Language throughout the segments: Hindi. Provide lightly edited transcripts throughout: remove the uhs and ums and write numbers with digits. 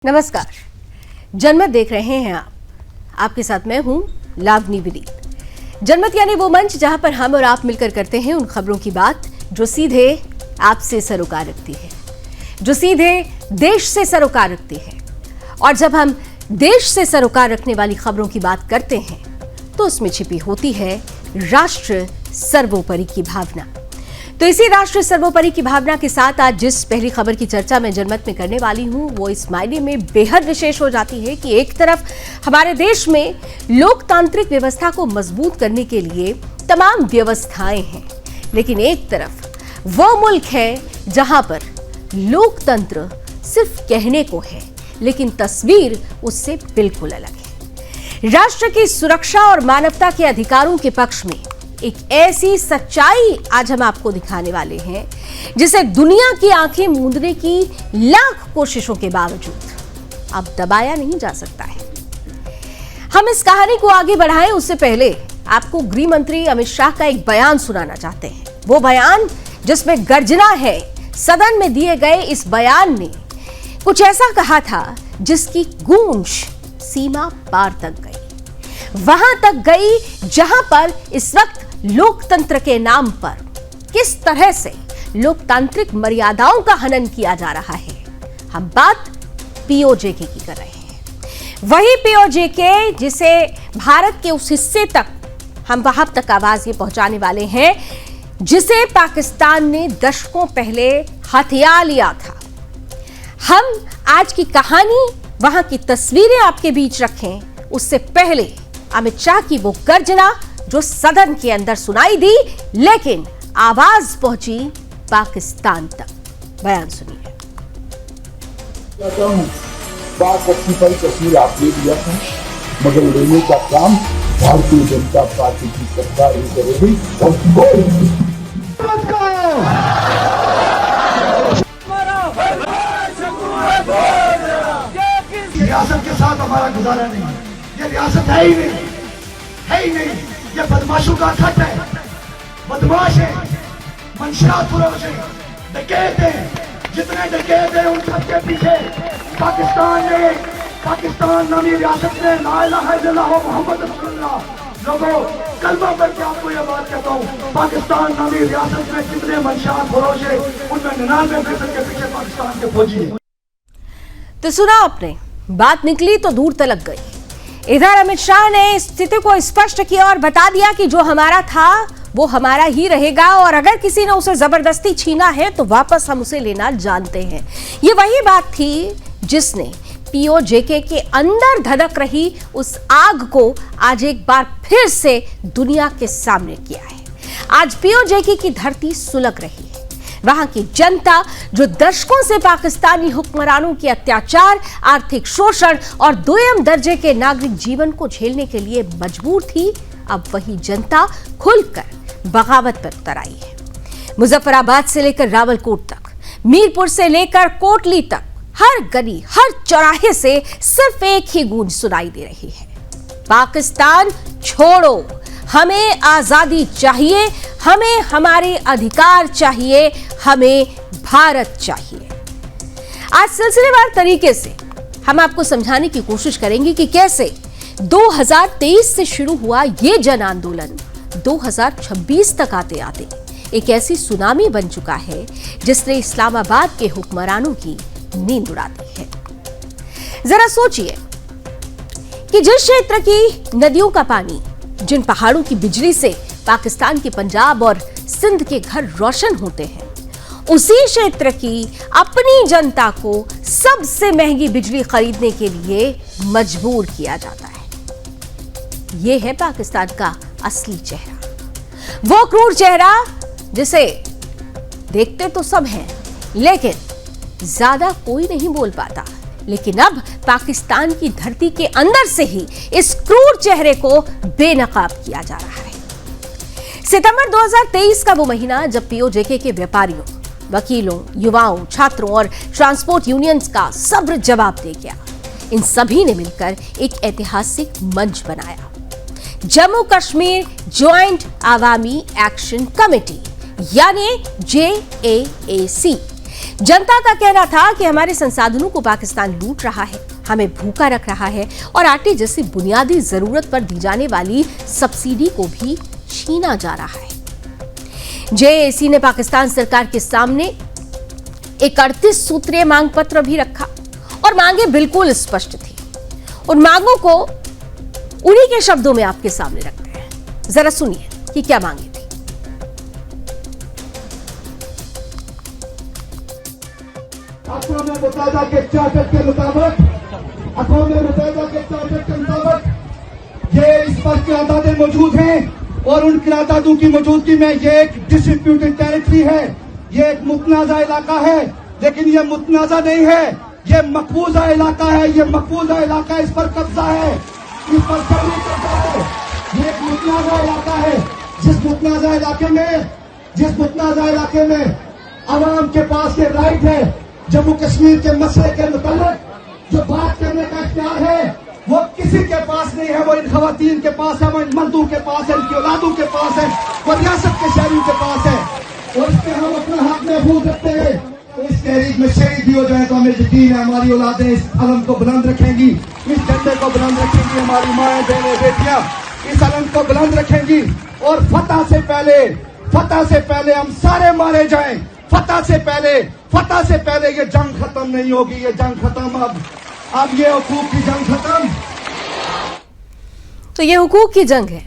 नमस्कार, जनमत देख रहे हैं आप। आपके साथ मैं हूं लावनी विनीत। जनमत यानी वो मंच जहां पर हम और आप मिलकर करते हैं उन खबरों की बात जो सीधे आपसे सरोकार रखती है, जो सीधे देश से सरोकार रखती है। और जब हम देश से सरोकार रखने वाली खबरों की बात करते हैं तो उसमें छिपी होती है राष्ट्र सर्वोपरि की भावना। तो इसी राष्ट्र सर्वोपरि की भावना के साथ आज जिस पहली खबर की चर्चा मैं जनमत में करने वाली हूं वो इस मायने में बेहद विशेष हो जाती है कि एक तरफ हमारे देश में लोकतांत्रिक व्यवस्था को मजबूत करने के लिए तमाम व्यवस्थाएं हैं, लेकिन एक तरफ वो मुल्क है जहां पर लोकतंत्र सिर्फ कहने को है, लेकिन तस्वीर उससे बिल्कुल अलग है। राष्ट्र की सुरक्षा और मानवता के अधिकारों के पक्ष में एक ऐसी सच्चाई आज हम आपको दिखाने वाले हैं जिसे दुनिया की आंखें मूंदने की लाख कोशिशों के बावजूद अब दबाया नहीं जा सकता है। हम इस कहानी को आगे बढ़ाएं उससे पहले आपको गृह मंत्री अमित शाह का एक बयान सुनाना चाहते हैं। वो बयान जिसमें गर्जना है। सदन में दिए गए इस बयान में कुछ ऐसा कहा था जिसकी गूंज सीमा पार तक गई, वहां तक गई जहां पर इस वक्त लोकतंत्र के नाम पर किस तरह से लोकतांत्रिक मर्यादाओं का हनन किया जा रहा है। हम बात पीओजेके की कर रहे हैं, वही पीओजेके जिसे भारत के उस हिस्से तक हम वहां तक आवाज ये पहुंचाने वाले हैं जिसे पाकिस्तान ने दशकों पहले हथिया लिया था। हम आज की कहानी, वहां की तस्वीरें आपके बीच रखें उससे पहले अमित शाह की वो गर्जना जो सदन के अंदर सुनाई दी लेकिन आवाज पहुंची पाकिस्तान तक। बयान सुनिए। बात कश्मीर आपने दिया था, मगर लेने का काम भारतीय जनता पार्टी की सरकार ही करेगी। रियासत के साथ हमारा गुजारा नहीं है। ये रियासत है ही नहीं, है ही नहीं। ये बदमाशों का खत है, बदमाश है, मंशरात फरोश है, डकैत है। जितने डकैत हैं उन सबके पीछे पाकिस्तान नामी रियासत में ला इलाहा इल्लल्लाह मुहम्मद रसूलुल्लाह। लोगों, कलमा करके आपको ये बात कहता हूँ, पाकिस्तान नामी रियासत में जितने मंशरात फरोश है उनमें 99% के पीछे पाकिस्तान के फौजी है। तो सुना आपने, बात निकली तो दूर तलक गई। इधर अमित शाह ने स्थिति को स्पष्ट किया और बता दिया कि जो हमारा था वो हमारा ही रहेगा और अगर किसी ने उसे जबरदस्ती छीना है तो वापस हम उसे लेना जानते हैं। ये वही बात थी जिसने पीओजेके के अंदर धधक रही उस आग को आज एक बार फिर से दुनिया के सामने किया है। आज पीओजेके की धरती सुलग रही है। वहां की जनता जो दशकों से पाकिस्तानी हुक्मरानों के अत्याचार, आर्थिक शोषण और दोयम दर्जे के नागरिक जीवन को झेलने के लिए मजबूर थी, अब वही जनता खुलकर बगावत पर उतर आई है। मुजफ्फराबाद से लेकर रावलकोट तक, मीरपुर से लेकर कोटली तक, हर गली हर चौराहे से सिर्फ एक ही गूंज सुनाई दे रही है, पाकिस्तान छोड़ो, हमें आजादी चाहिए, हमें हमारे अधिकार चाहिए, हमें भारत चाहिए। आज सिलसिलेवार तरीके से हम आपको समझाने की कोशिश करेंगे कि कैसे 2023 से शुरू हुआ ये जन आंदोलन 2026 तक आते आते एक ऐसी सुनामी बन चुका है जिसने इस्लामाबाद के हुक्मरानों की नींद उड़ा दी है। जरा सोचिए कि जिस क्षेत्र की नदियों का पानी, जिन पहाड़ों की बिजली से पाकिस्तान के पंजाब और सिंध के घर रोशन होते हैं, उसी क्षेत्र की अपनी जनता को सबसे महंगी बिजली खरीदने के लिए मजबूर किया जाता है। यह है पाकिस्तान का असली चेहरा, वो क्रूर चेहरा जिसे देखते तो सब हैं लेकिन ज्यादा कोई नहीं बोल पाता। लेकिन अब पाकिस्तान की धरती के अंदर से ही इस क्रूर चेहरे को बेनकाब किया जा रहा है। सितंबर 2023 का वो महीना जब पीओजेके के व्यापारियों, वकीलों, युवाओं, छात्रों और ट्रांसपोर्ट यूनियंस का सब्र जवाब दे गया। इन सभी ने मिलकर एक ऐतिहासिक मंच बनाया, Jammu Kashmir joint Awami action committee यानी JAAC, जनता का कहना था कि हमारे संसाधनों को पाकिस्तान लूट रहा है, हमें भूखा रख रहा है और आटे जैसी बुनियादी जरूरत पर दी जाने वाली सब्सिडी को भी छीना जा रहा है। जेएसी ने पाकिस्तान सरकार के सामने एक 38 सूत्रीय मांग पत्र भी रखा और मांगे बिल्कुल स्पष्ट थी। उन मांगों को उन्हीं के शब्दों में आपके सामने रखते हैं, जरा सुनिए कि क्या मांगे थी। अक़वाम मुत्तहिदा के चार्टर के मुताबिक ये इस पर क़रारदादें मौजूद हैं और उन क़रारदादों की मौजूदगी में ये एक डिस्प्यूटेड टेरिटरी है, ये एक मुतनाज़ा इलाका है, लेकिन ये मुतनाज़ा नहीं है, ये मकबूजा इलाका है, ये मकबूजा इलाका, इस पर कब्जा है, इस पर जबरी कब्जा है। ये एक मुतनाज़ा इलाका है, जिस मुतनाज़ा इलाके में अवाम के पास ये राइट है जम्मू कश्मीर के मसले के मुताबिक जो बात करने का इख्तियार है वो किसी के पास नहीं है, वो इन खवातीन के पास है, वो इन मर्दों के पास है, इनकी औलादों के पास है, वो रियासत के शहरियों के पास है और इसमें हम अपना हक महफूज रखते हैं। तो इस तहरीक में शहीद भी हो जाए तो हमें यकीन है हमारी औलादें इस अलम को बुलंद रखेंगी, इस झंडे को बुलंद रखेंगी, हमारी माएं बहनें बेटियां इस अलम को बुलंद रखेंगी और फतह से पहले हम सारे मारे जाएं, फतह से पहले ये जंग खत्म नहीं होगी, ये जंग खत्म अब ये हुकूक की जंग खत्म। तो ये हुकूक की जंग है,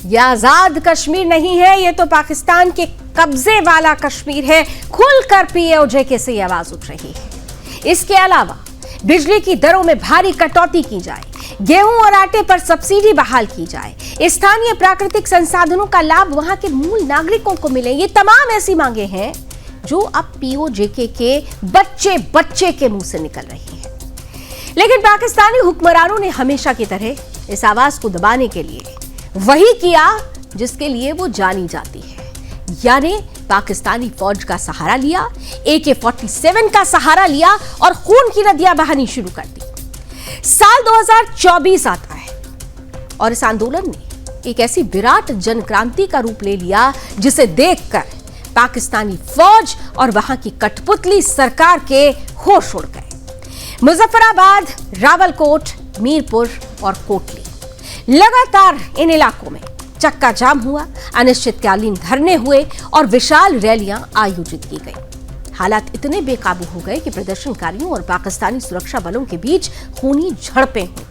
ये आजाद कश्मीर नहीं है, ये तो पाकिस्तान के कब्जे वाला कश्मीर है। खुलकर पीओजे से आवाज उठ रही है। इसके अलावा बिजली की दरों में भारी कटौती की जाए, गेहूं और आटे पर सब्सिडी बहाल की जाए, स्थानीय प्राकृतिक संसाधनों का लाभ वहां के मूल नागरिकों को मिले। ये तमाम ऐसी मांगे हैं जो अब पीओजेके के बच्चे के मुंह से निकल रही है। लेकिन पाकिस्तानी हुक्मरानों ने हमेशा की तरह इस आवाज को दबाने के लिए वही किया जिसके लिए वो जानी जाती है, यानी पाकिस्तानी फौज का सहारा लिया, AK-47 का सहारा लिया और खून की नदियां बहानी शुरू कर दी। साल 2024 आता है और इस आंदोलन ने एक ऐसी विराट जनक्रांति का रूप ले लिया जिसे देखकर पाकिस्तानी फौज और वहां की कठपुतली सरकार के होश उड़ गए। मुजफ्फराबाद, रावलकोट, मीरपुर और कोटली, लगातार इन इलाकों में चक्का जाम हुआ, अनिश्चितकालीन धरने हुए और विशाल रैलियां आयोजित की गई। हालात इतने बेकाबू हो गए कि प्रदर्शनकारियों और पाकिस्तानी सुरक्षा बलों के बीच खूनी झड़पें हुई।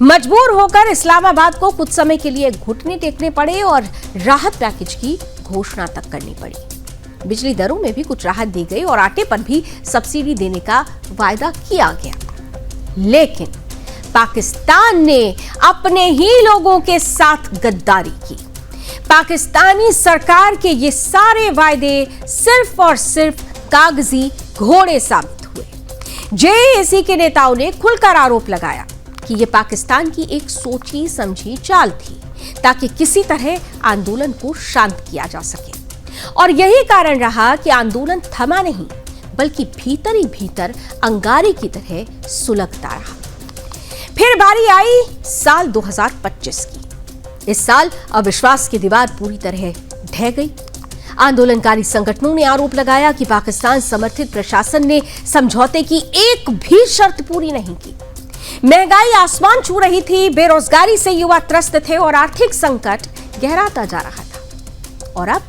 मजबूर होकर इस्लामाबाद को कुछ समय के लिए घुटने टेकने पड़े और राहत पैकेज की घोषणा तक करनी पड़ी। बिजली दरों में भी कुछ राहत दी गई और आटे पर भी सब्सिडी देने का वायदा किया गया। लेकिन पाकिस्तान ने अपने ही लोगों के साथ गद्दारी की। पाकिस्तानी सरकार के ये सारे वायदे सिर्फ और सिर्फ कागजी घोड़े साबित हुए। जेएसी के नेताओं ने खुलकर आरोप लगाया कि यह पाकिस्तान की एक सोची समझी चाल थी ताकि किसी तरह आंदोलन को शांत किया जा सके। और यही कारण रहा कि आंदोलन थमा नहीं, बल्कि भीतर ही भीतर अंगारे की तरह सुलगता रहा। फिर बारी आई साल 2025 की। इस साल अविश्वास की दीवार पूरी तरह ढह गई। आंदोलनकारी संगठनों ने आरोप लगाया कि पाकिस्तान समर्थित प्रशासन ने समझौते की एक भी शर्त पूरी नहीं की। महंगाई आसमान छू रही थी, बेरोजगारी से युवा त्रस्त थे और आर्थिक संकट गहराता जा रहा था। और अब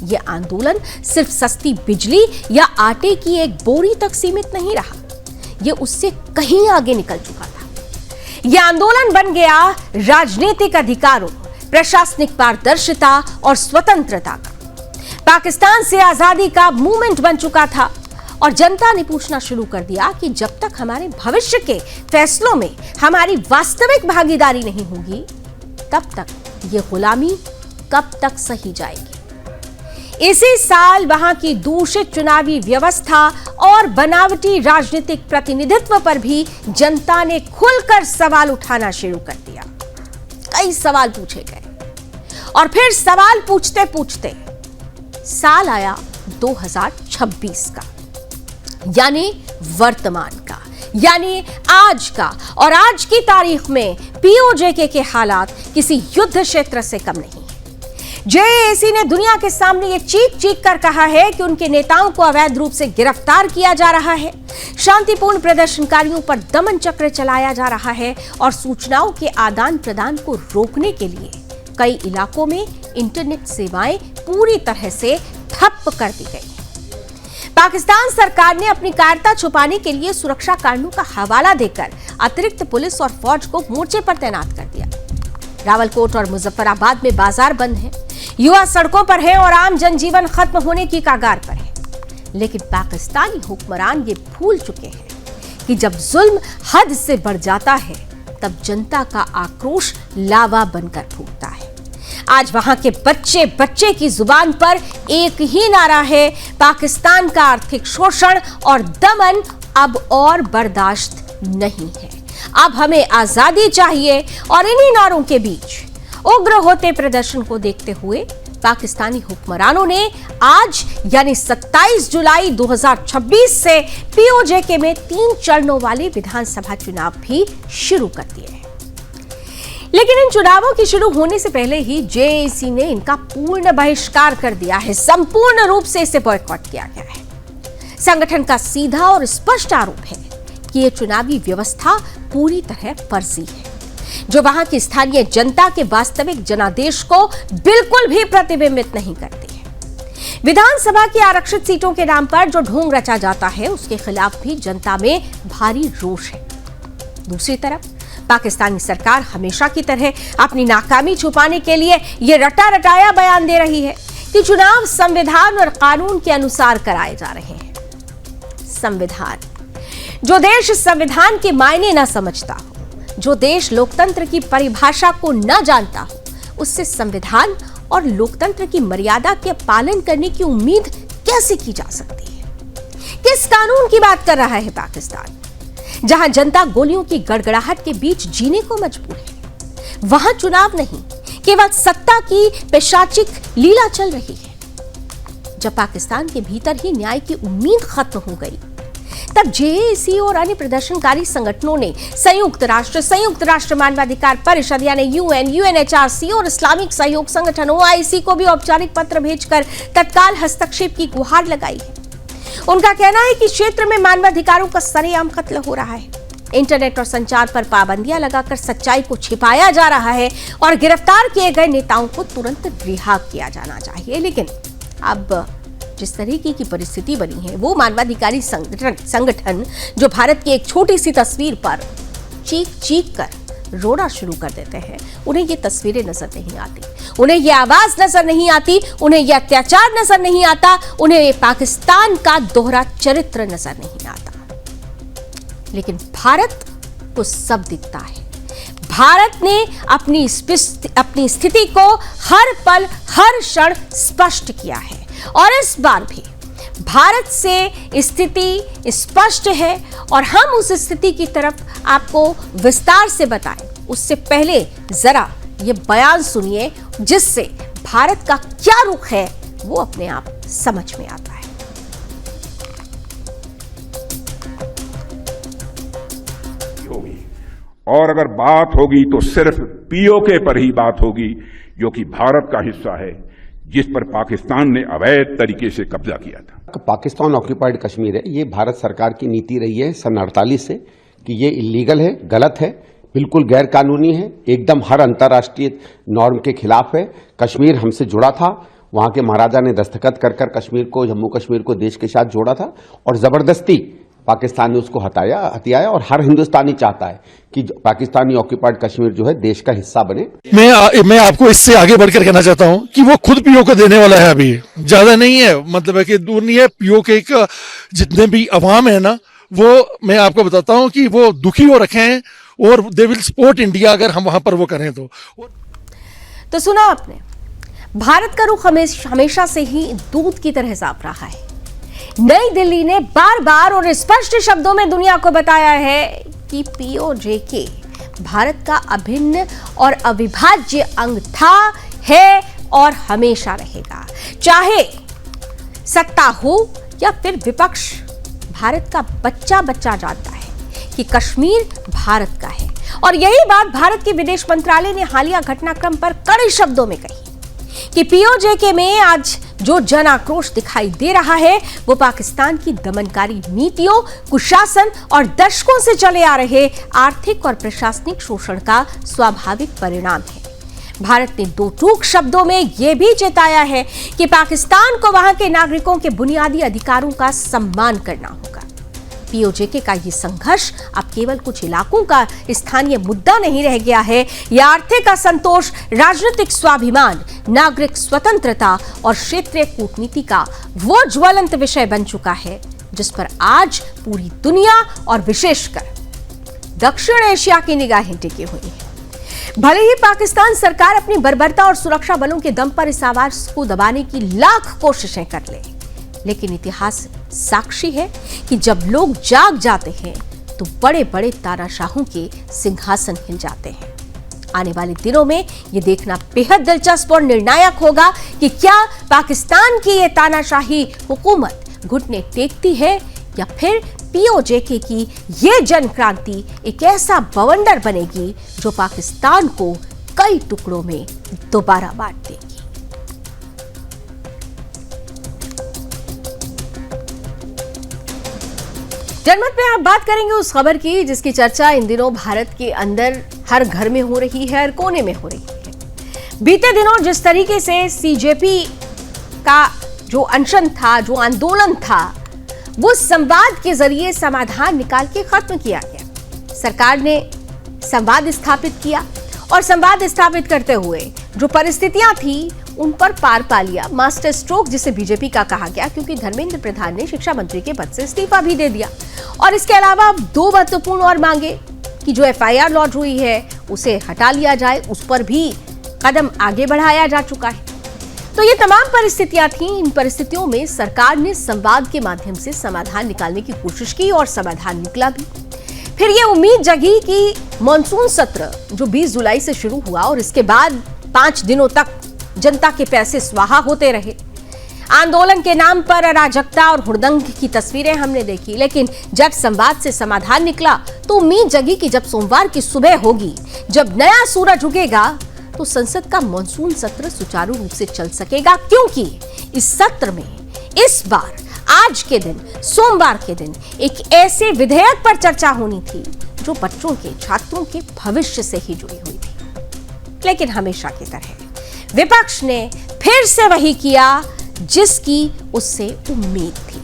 यह आंदोलन सिर्फ सस्ती बिजली या आटे की एक बोरी तक सीमित नहीं रहा, यह उससे कहीं आगे निकल चुका था। यह आंदोलन बन गया राजनीतिक अधिकारों, प्रशासनिक पारदर्शिता और स्वतंत्रता का। पाकिस्तान से आजादी का मूवमेंट बन चुका था और जनता ने पूछना शुरू कर दिया कि जब तक हमारे भविष्य के फैसलों में हमारी वास्तविक भागीदारी नहीं होगी, तब तक ये गुलामी कब तक सही जाएगी। इसी साल वहां की दूषित चुनावी व्यवस्था और बनावटी राजनीतिक प्रतिनिधित्व पर भी जनता ने खुलकर सवाल उठाना शुरू कर दिया। कई सवाल पूछे गए और फिर सवाल पूछते पूछते साल आया 2026 का, यानी वर्तमान का, यानी आज का। और आज की तारीख में पीओजेके के हालात किसी युद्ध क्षेत्र से कम नहीं है। जेएसी ने दुनिया के सामने ये चीख चीख कर कहा है कि उनके नेताओं को अवैध रूप से गिरफ्तार किया जा रहा है, शांतिपूर्ण प्रदर्शनकारियों पर दमन चक्र चलाया जा रहा है और सूचनाओं के आदान प्रदान को रोकने के लिए कई इलाकों में इंटरनेट सेवाएं पूरी तरह से ठप कर दी गई। पाकिस्तान सरकार ने अपनी कायरता छुपाने के लिए सुरक्षा कारणों का हवाला देकर अतिरिक्त पुलिस और फौज को मोर्चे पर तैनात कर दिया। रावलकोट और मुजफ्फराबाद में बाजार बंद हैं, युवा सड़कों पर हैं और आम जनजीवन खत्म होने की कगार पर है। लेकिन पाकिस्तानी हुक्मरान ये भूल चुके हैं कि जब जुल्म हद से बढ़ जाता है तब जनता का आक्रोश लावा बनकर फूटता है। आज वहां के बच्चे बच्चे की जुबान पर एक ही नारा है, पाकिस्तान का आर्थिक शोषण और दमन अब और बर्दाश्त नहीं है, अब हमें आजादी चाहिए। और इन्हीं नारों के बीच उग्र होते प्रदर्शन को देखते हुए पाकिस्तानी हुक्मरानों ने आज यानी 27 जुलाई 2026 से पीओजेके में 3 चरणों वाले विधानसभा चुनाव भी शुरू कर दिए हैं। लेकिन इन चुनावों के शुरू होने से पहले ही जेएसी ने इनका पूर्ण बहिष्कार कर दिया है, संपूर्ण रूप से इसे बॉयकॉट किया गया है। संगठन का सीधा और स्पष्ट आरोप है कि यह चुनावी व्यवस्था पूरी तरह फर्जी है, जो वहां की स्थानीय जनता के वास्तविक जनादेश को बिल्कुल भी प्रतिबिंबित नहीं करती है। विधानसभा की आरक्षित सीटों के नाम पर जो ढोंग रचा जाता है उसके खिलाफ भी जनता में भारी रोष है। दूसरी तरफ पाकिस्तानी सरकार हमेशा की तरह अपनी नाकामी छुपाने के लिए यह रटा रटाया बयान दे रही है कि चुनाव संविधान और कानून के अनुसार कराए जा रहे हैं। संविधान, जो देश संविधान के मायने न समझता हो, जो देश लोकतंत्र की परिभाषा को न जानता हो, उससे संविधान और लोकतंत्र की मर्यादा के पालन करने की उम्मीद कैसे की जा सकती है? किस कानून की बात कर रहा है पाकिस्तान, जहां जनता गोलियों की गड़गड़ाहट के बीच जीने को मजबूर है? वहां चुनाव नहीं, केवल सत्ता की पैशाचिक लीला चल रही है। जब पाकिस्तान के भीतर ही न्याय की उम्मीद खत्म हो गई, तब जेएसी और अन्य प्रदर्शनकारी संगठनों ने संयुक्त राष्ट्र मानवाधिकार परिषद यानी यूएन, यूएनएचआरसी और इस्लामिक सहयोग संगठन ओआईसी को भी औपचारिक पत्र भेजकर तत्काल हस्तक्षेप की गुहार लगाई है। उनका कहना है कि क्षेत्र में मानवाधिकारों का सरेआम कत्ल हो रहा है, इंटरनेट और संचार पर पाबंदियां लगाकर सच्चाई को छिपाया जा रहा है और गिरफ्तार किए गए नेताओं को तुरंत रिहा किया जाना चाहिए। लेकिन अब जिस तरीके की परिस्थिति बनी है, वो मानवाधिकारी संगठन जो भारत की एक छोटी सी तस्वीर पर चीख चीख कर रोना शुरू कर देते हैं, उन्हें ये तस्वीरें नजर नहीं आती, उन्हें ये आवाज नजर नहीं आती, उन्हें ये अत्याचार नजर नहीं आता, उन्हें ये पाकिस्तान का दोहरा चरित्र नजर नहीं आता। लेकिन भारत को सब दिखता है। भारत ने अपनी स्थिति को हर पल हर क्षण स्पष्ट किया है और इस बार भी भारत से स्थिति स्पष्ट है और हम उस स्थिति की तरफ आपको विस्तार से बताएं। उससे पहले जरा ये बयान सुनिए, जिससे भारत का क्या रुख है वो अपने आप समझ में आता है। और अगर बात होगी तो सिर्फ पीओके पर ही बात होगी, जो कि भारत का हिस्सा है, जिस पर पाकिस्तान ने अवैध तरीके से कब्जा किया था। पाकिस्तान ऑक्यूपाइड कश्मीर है, ये भारत सरकार की नीति रही है सन 48 से कि ये इलीगल है, गलत है, बिल्कुल गैर कानूनी है, एकदम हर अंतर्राष्ट्रीय नॉर्म के खिलाफ है। कश्मीर हमसे जुड़ा था, वहां के महाराजा ने दस्तखत कर कर कश्मीर को, जम्मू कश्मीर को देश के साथ जोड़ा था और जबरदस्ती पाकिस्तान ने उसको हथियाया और हर हिंदुस्तानी चाहता है कि पाकिस्तानी ऑक्यूपाइड कश्मीर जो है देश का हिस्सा बने। मैं आपको इससे आगे बढ़कर कहना चाहता हूं कि वो खुद पीओके देने वाला है, अभी ज्यादा नहीं है, मतलब है कि दूर नहीं है। पीओके का जितने भी अवाम है ना, वो मैं आपको बताता हूं कि वो दुखी हो रखे हैं और दे विल सपोर्ट इंडिया अगर हम वहां पर वो करें तो सुना आपने, भारत का रुख हमेशा से ही दूध की तरह साफ रहा है। नई दिल्ली ने बार बार और स्पष्ट शब्दों में दुनिया को बताया है कि पीओजेके भारत का अभिन्न और अविभाज्य अंग था, है और हमेशा रहेगा। चाहे सत्ता हो या फिर विपक्ष, भारत का बच्चा बच्चा जानता है कि कश्मीर भारत का है। और यही बात भारत के विदेश मंत्रालय ने हालिया घटनाक्रम पर कड़े शब्दों में कही कि पीओजेके में आज जो जन आक्रोश दिखाई दे रहा है वो पाकिस्तान की दमनकारी नीतियों, कुशासन और दशकों से चले आ रहे आर्थिक और प्रशासनिक शोषण का स्वाभाविक परिणाम है। भारत ने दो टूक शब्दों में यह भी चेताया है कि पाकिस्तान को वहां के नागरिकों के बुनियादी अधिकारों का सम्मान करना होगा। पीओजेके का यह संघर्ष अब केवल कुछ इलाकों का स्थानीय मुद्दा नहीं रह गया है। यह आर्थिक असंतोष, राजनीतिक स्वाभिमान, नागरिक स्वतंत्रता और क्षेत्रीय कूटनीति का वो ज्वलंत विषय बन चुका है जिस पर आज पूरी दुनिया और विशेषकर दक्षिण एशिया की निगाहें टिकी हुई हैं। भले ही पाकिस्तान सरकार अपनी बर्बरता और सुरक्षा बलों के दम पर इस आवाज को दबाने की लाख कोशिशें कर ले, लेकिन इतिहास साक्षी है कि जब लोग जाग जाते हैं तो बड़े बड़े तानाशाहों के सिंहासन हिल जाते हैं। आने वाले दिनों में यह देखना बेहद दिलचस्प और निर्णायक होगा कि क्या पाकिस्तान की यह तानाशाही हुकूमत घुटने टेकती है या फिर पीओजेके की यह जन क्रांति एक ऐसा बवंडर बनेगी जो पाकिस्तान को कई टुकड़ों में दोबारा बांट देगी। जनमत में आप बात करेंगे उस खबर की जिसकी चर्चा इन दिनों भारत के अंदर हर घर में हो रही है, हर कोने में हो रही है। बीते दिनों जिस तरीके से सीजेपी का जो अनशन था, जो आंदोलन था, वो संवाद के जरिए समाधान निकाल के खत्म किया गया। सरकार ने संवाद स्थापित किया और संवाद स्थापित करते हुए जो परिस्थितियां थी उन पर पार पा लिया। मास्टर स्ट्रोक जिसे बीजेपी का कहा गया, क्योंकि धर्मेंद्र प्रधान ने शिक्षा मंत्री के पद से इस्तीफा भी दे दिया और इसके अलावा दो महत्वपूर्ण और मांगे कि जो एफआईआर लॉन्च हुई है उसे हटा लिया जाए, उस पर भी कदम आगे बढ़ाया जा चुका है। तो ये तमाम परिस्थितियां थीं। इन परिस्थितियों में सरकार ने संवाद के माध्यम से समाधान निकालने की कोशिश की और समाधान निकला भी। फिर ये उम्मीद जगी कि मॉनसून सत्र जो 20 जुलाई से शुरू हुआ और इसके बाद 5 दिनों तक जनता के पैसे स्वाहा होते रहे, आंदोलन के नाम पर अराजकता और हुड़दंग की तस्वीरें हमने देखी, लेकिन जब संवाद से समाधान निकला तो उम्मीद जगी कि जब सोमवार की सुबह होगी, जब नया सूरज उगेगा, तो संसद का मॉनसून सत्र सुचारू रूप से चल सकेगा, क्योंकि इस सत्र में इस बार आज के दिन, सोमवार के दिन, एक ऐसे विधेयक पर चर्चा होनी थी जो बच्चों के, छात्रों के भविष्य से ही जुड़ी हुई थी। लेकिन हमेशा की तरह विपक्ष ने फिर से वही किया जिसकी उससे उम्मीद थी।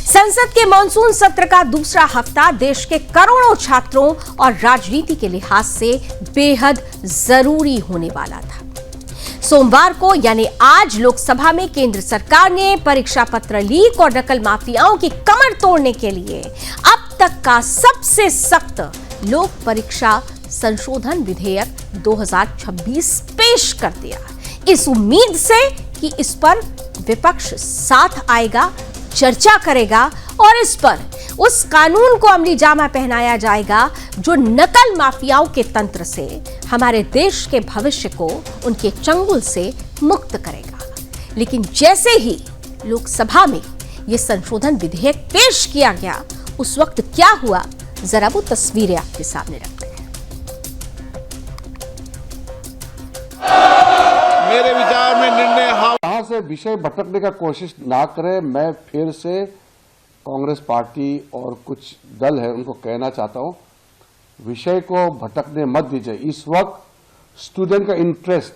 संसद के मॉनसून सत्र का दूसरा हफ्ता देश के करोड़ों छात्रों और राजनीति के लिहाज से बेहद जरूरी होने वाला था। सोमवार को यानी आज लोकसभा में केंद्र सरकार ने परीक्षा पत्र लीक और नकल माफियाओं की कमर तोड़ने के लिए अब तक का सबसे सख्त लोक परीक्षा संशोधन विधेयक 2026 पेश कर दिया, इस उम्मीद से कि इस पर विपक्ष साथ आएगा, चर्चा करेगा और इस पर उस कानून को अमली जामा पहनाया जाएगा जो नकल माफियाओं के तंत्र से हमारे देश के भविष्य को उनके चंगुल से मुक्त करेगा। लेकिन जैसे ही लोकसभा में यह संशोधन विधेयक पेश किया गया, उस वक्त क्या हुआ, जरा वो तस्वीरें आपके सामने रखते हैं। मेरे विचार में निर्णय यहां से विषय भटकने का कोशिश ना करें। मैं फिर से कांग्रेस पार्टी और कुछ दल है उनको कहना चाहता हूं, विषय को भटकने मत दीजिए। इस वक्त स्टूडेंट का इंटरेस्ट,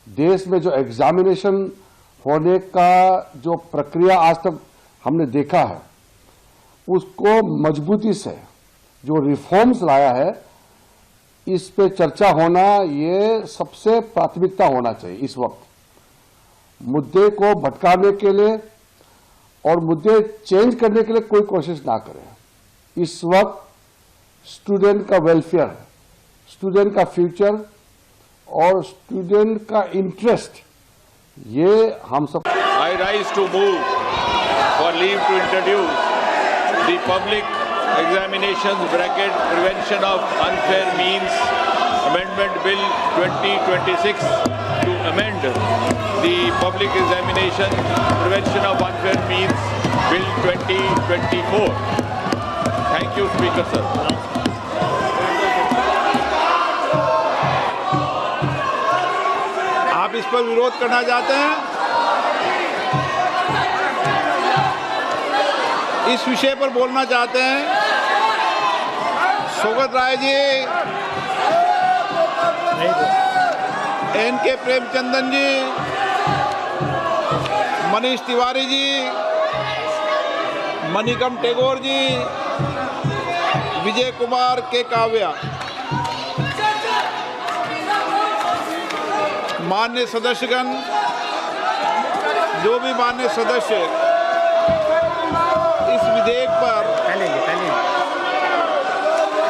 देश में जो एग्जामिनेशन होने का जो प्रक्रिया आज तक हमने देखा है, उसको मजबूती से जो रिफॉर्म्स लाया है, इस पे चर्चा होना ये सबसे प्राथमिकता होना चाहिए। इस वक्त मुद्दे को भटकाने के लिए और मुद्दे चेंज करने के लिए कोई कोशिश ना करें। इस वक्त स्टूडेंट का वेलफेयर, स्टूडेंट का फ्यूचर और स्टूडेंट का इंटरेस्ट, ये हम सब। I rise to move for leave to introduce the public examinations bracket prevention of unfair means amendment bill 2026 to amend the public examination prevention of unfair means bill 2024. Thank you, Speaker sir. आप इस पर विरोध करना चाहते हैं? इस विषय पर बोलना चाहते हैं? सोगत राय जी, एन.के. प्रेमचंदन जी, मनीष तिवारी जी, मणिकम टेगोर जी, विजय कुमार के काव्या, मान्य सदस्यगण, जो भी मान्य सदस्य इस विधेयक पर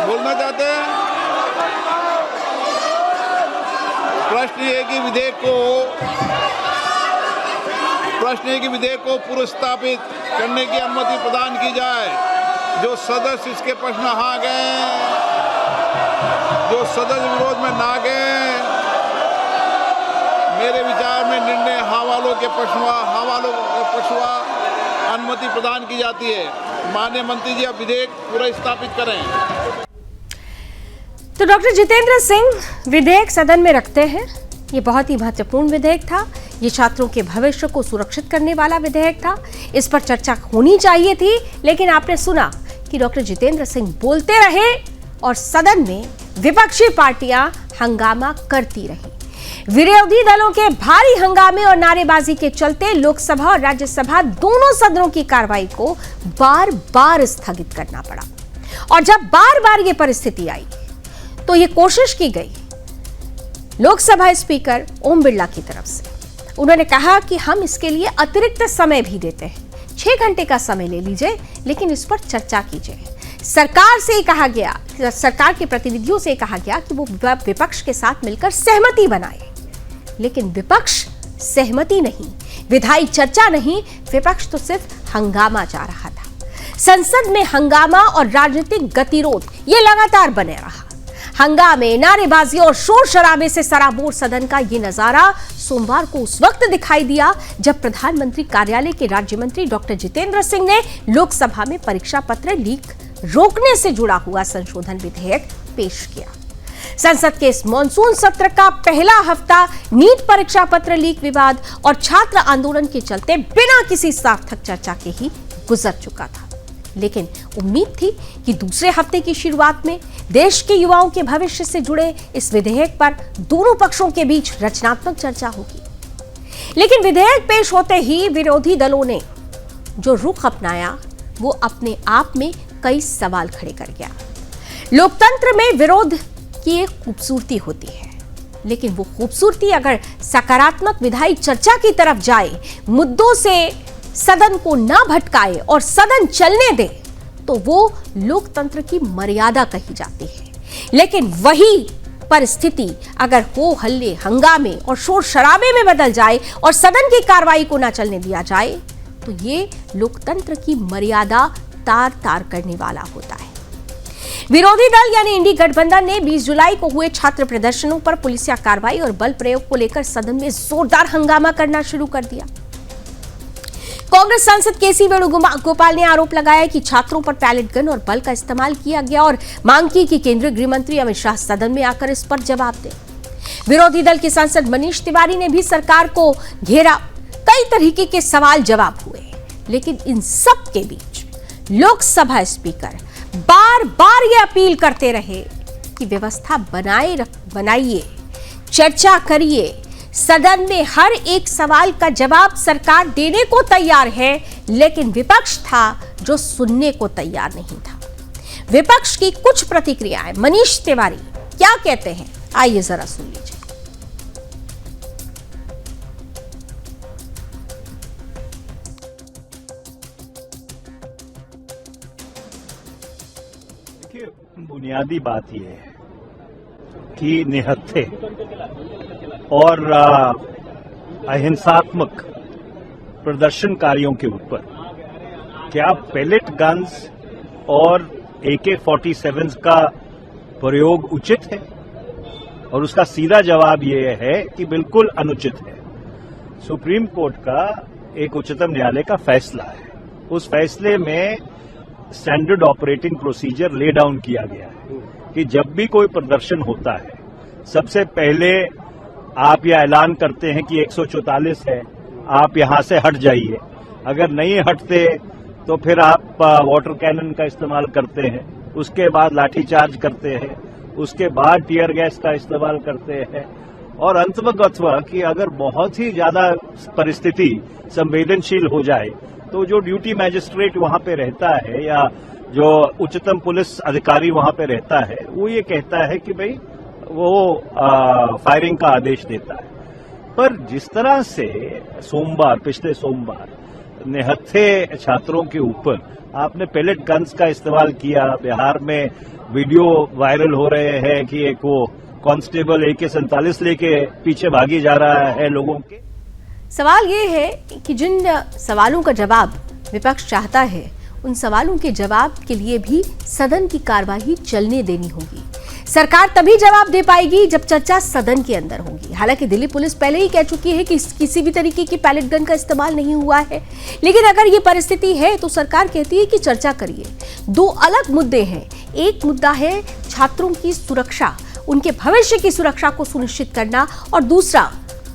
बोलना चाहते हैं? प्रश्न ये कि विधेयक को पुरस्तापित करने की अनुमति प्रदान की जाए। जो सदस्य इसके पक्ष में हाँ गए, जो सदस्य विरोध में ना गए, मेरे विचार में निर्णय हाँ वालों के पक्ष में अनुमति प्रदान की जाती है। माननीय मंत्री जी, अब विधेयक पुरस्तापित करें। तो डॉक्टर जितेंद्र सिंह विधेयक सदन में रखते हैं। ये बहुत ही महत्वपूर्ण विधेयक था। ये छात्रों के भविष्य को सुरक्षित करने वाला विधेयक था। इस पर चर्चा होनी चाहिए थी, लेकिन आपने सुना कि डॉक्टर जितेंद्र सिंह बोलते रहे और सदन में विपक्षी पार्टियां हंगामा करती रही। विरोधी दलों के भारी हंगामे और नारेबाजी के चलते लोकसभा और राज्यसभा दोनों सदनों की कार्रवाई को बार बार स्थगित करना पड़ा। और जब बार बार ये परिस्थिति आई तो ये कोशिश की गई लोकसभा स्पीकर ओम बिरला की तरफ से। उन्होंने कहा कि हम इसके लिए अतिरिक्त समय भी देते हैं, 6 घंटे का समय ले लीजिए, लेकिन इस पर चर्चा कीजिए। सरकार से कहा गया, सरकार के प्रतिनिधियों से कहा गया कि वो विपक्ष के साथ मिलकर सहमति बनाए, लेकिन विपक्ष सहमति नहीं, विधायी चर्चा नहीं, विपक्ष तो सिर्फ हंगामा जा रहा था। संसद में हंगामा और राजनीतिक गतिरोध ये लगातार बने रहा। हंगामे, नारेबाजी और शोर शराबे से सराबोर सदन का ये नजारा सोमवार को उस वक्त दिखाई दिया जब प्रधानमंत्री कार्यालय के राज्य मंत्री डॉक्टर जितेंद्र सिंह ने लोकसभा में परीक्षा पत्र लीक रोकने से जुड़ा हुआ संशोधन विधेयक पेश किया। संसद के इस मॉनसून सत्र का पहला हफ्ता नीट परीक्षा पत्र लीक विवाद और छात्र आंदोलन के चलते बिना किसी सार्थक चर्चा के ही गुजर चुका था। लेकिन उम्मीद थी कि दूसरे हफ्ते की शुरुआत में देश के युवाओं के भविष्य से जुड़े इस विधेयक पर दोनों पक्षों के बीच रचनात्मक चर्चा होगी। लेकिन विधेयक पेश होते ही विरोधी दलों ने जो रुख अपनाया वो अपने आप में कई सवाल खड़े कर गया। लोकतंत्र में विरोध की एक खूबसूरती होती है, लेकिन वो खूबसूरती अगर सकारात्मक विधायी चर्चा की तरफ जाए, मुद्दों से सदन को ना भटकाए और सदन चलने दे, तो वो लोकतंत्र की मर्यादा कही जाती है। लेकिन वही परिस्थिति अगर हो हल्ले, हंगामे और शोर शराबे में बदल जाए और सदन की कार्रवाई को ना चलने दिया जाए, तो ये लोकतंत्र की मर्यादा तार तार करने वाला होता है। विरोधी दल यानी इंडी गठबंधन ने 20 जुलाई को हुए छात्र प्रदर्शनों पर पुलिसिया कार्रवाई और बल प्रयोग को लेकर सदन में जोरदार हंगामा करना शुरू कर दिया। कांग्रेस सांसद केसी वेणुगोपाल ने आरोप लगाया कि छात्रों पर पैलेट गन और बल का इस्तेमाल किया गया और मांग की कि केंद्रीय गृह मंत्री अमित शाह सदन में आकर इस पर जवाब दें। विरोधी दल के सांसद मनीष तिवारी ने भी सरकार को घेरा। कई तरीके के सवाल जवाब हुए, लेकिन इन सब के बीच लोकसभा स्पीकर बार बार ये अपील करते रहे कि व्यवस्था बनाइए, चर्चा करिए, सदन में हर एक सवाल का जवाब सरकार देने को तैयार है, लेकिन विपक्ष था जो सुनने को तैयार नहीं था। विपक्ष की कुछ प्रतिक्रियाएं मनीष तिवारी क्या कहते हैं, आइए जरा सुन लीजिए। बुनियादी बात यह है कि निहत्थे और अहिंसात्मक प्रदर्शनकारियों के ऊपर क्या पैलेट गन्स और AK-47 का प्रयोग उचित है? और उसका सीधा जवाब यह है कि बिल्कुल अनुचित है। सुप्रीम कोर्ट का एक उच्चतम न्यायालय का फैसला है, उस फैसले में standard operating procedure lay down किया गया है कि जब भी कोई प्रदर्शन होता है, सबसे पहले आप यह ऐलान करते हैं कि 144 है, आप यहां से हट जाइए। अगर नहीं हटते तो फिर आप वाटर कैनन का इस्तेमाल करते हैं, उसके बाद लाठीचार्ज करते हैं, उसके बाद टीयर गैस का इस्तेमाल करते हैं, और अंततः कि अगर बहुत ही ज्यादा परिस्थिति संवेदनशील हो जाए तो जो ड्यूटी मैजिस्ट्रेट वहां पे रहता है या जो उच्चतम पुलिस अधिकारी वहां पे रहता है, वो ये कहता है कि भाई वो फायरिंग का आदेश देता है। पर जिस तरह से पिछले सोमवार निहत्थे छात्रों के ऊपर आपने पेलेट गन्स का इस्तेमाल किया, बिहार में वीडियो वायरल हो रहे हैं कि एक वो कांस्टेबल AK-47 लेके पीछे भागी जा रहा है लोगों के। सवाल ये है कि जिन सवालों का जवाब विपक्ष चाहता है, उन सवालों के जवाब के लिए भी सदन की कार्यवाही चलने देनी होगी। सरकार तभी जवाब दे पाएगी जब चर्चा सदन के अंदर होगी। हालांकि दिल्ली पुलिस पहले ही कह चुकी है कि किसी भी तरीके की पैलेट गन का इस्तेमाल नहीं हुआ है, लेकिन अगर ये परिस्थिति है तो सरकार कहती है कि चर्चा करिए। दो अलग मुद्दे हैं। एक मुद्दा है छात्रों की सुरक्षा, उनके भविष्य की सुरक्षा को सुनिश्चित करना, और दूसरा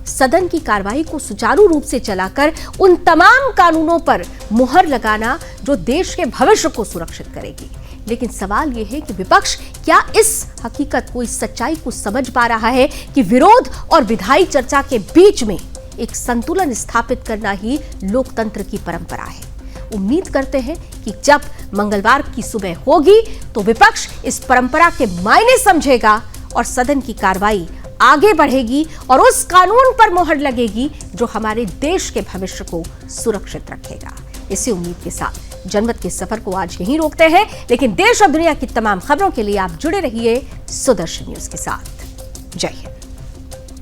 सदन की कार्रवाई को सुचारू रूप से चलाकर उन तमाम कानूनों पर मुहर लगाना जो देश के भविष्य को सुरक्षित करेगी। लेकिन सवाल यह है कि विपक्ष क्या इस हकीकत को, इस सच्चाई को समझ पा रहा है कि विरोध और विधायी चर्चा के बीच में एक संतुलन स्थापित करना ही लोकतंत्र की परंपरा है। उम्मीद करते हैं कि जब मंगलवार की सुबह होगी तो विपक्ष इस परंपरा के मायने समझेगा और सदन की कार्रवाई आगे बढ़ेगी और उस कानून पर मोहर लगेगी जो हमारे देश के भविष्य को सुरक्षित रखेगा। इसी उम्मीद के साथ जनमत के सफर को आज यहीं रोकते हैं, लेकिन देश और दुनिया की तमाम खबरों के लिए आप जुड़े रहिए सुदर्शन न्यूज के साथ। जय हिंद।